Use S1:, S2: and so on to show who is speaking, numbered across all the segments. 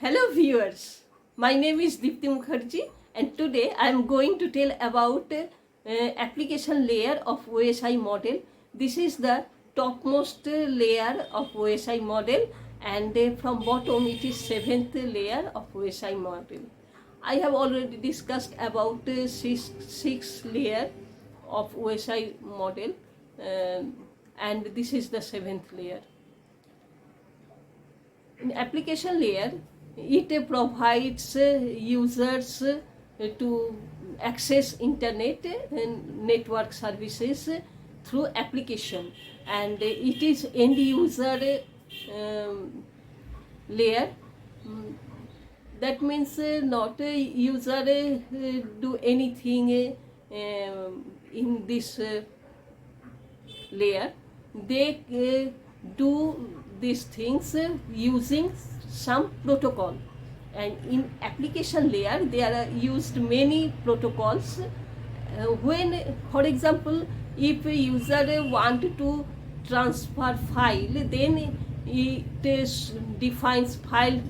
S1: Hello viewers, my name is Deepti Mukherjee and today I am going to tell about application layer of OSI model. This is the topmost layer of OSI model and from bottom it is 7th layer of OSI model. I have already discussed about six layer of OSI model and this is the 7th layer. In application layer, it provides users to access internet and network services through application, and it is end user layer. That means not a user do anything in this layer. They do these things using some protocol, and in application layer there are used many protocols. When, for example, if a user want to transfer file, then it defines file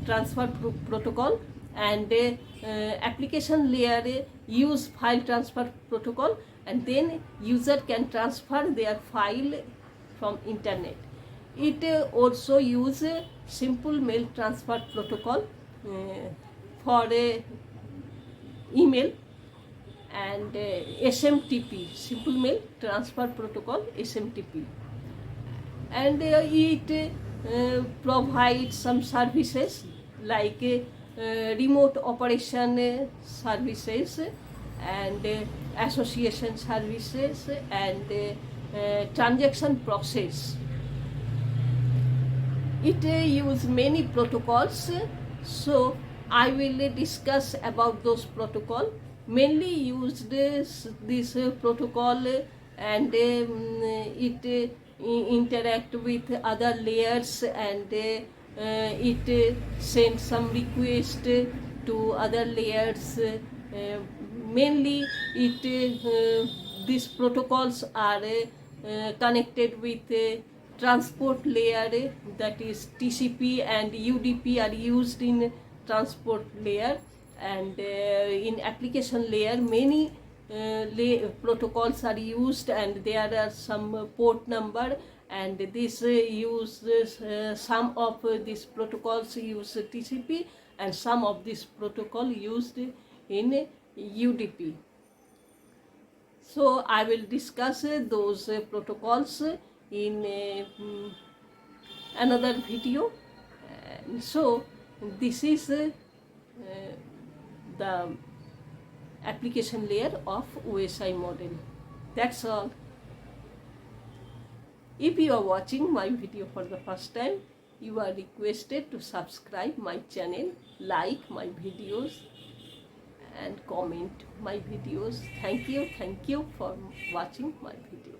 S1: transfer protocol, and application layer use file transfer protocol, and then user can transfer their file from internet. It also use simple mail transfer protocol for email, and SMTP, simple mail transfer protocol, SMTP, and it provides some services like remote operation services and association services and transaction process. It use many protocols, so I will discuss about those protocol. Mainly used this protocol, and it interact with other layers, and it sends some request to other layers. Mainly these protocols are connected with transport layer, that is TCP and UDP are used in transport layer, and in application layer many protocols are used, and there are some port number, and this uses some of these protocols use TCP and some of this protocol used in UDP. So I will discuss those protocols in another video. So this is the application layer of OSI model. That's all. If you are watching my video for the first time, you are requested to subscribe my channel, like my videos and comment my videos. Thank you for watching my video.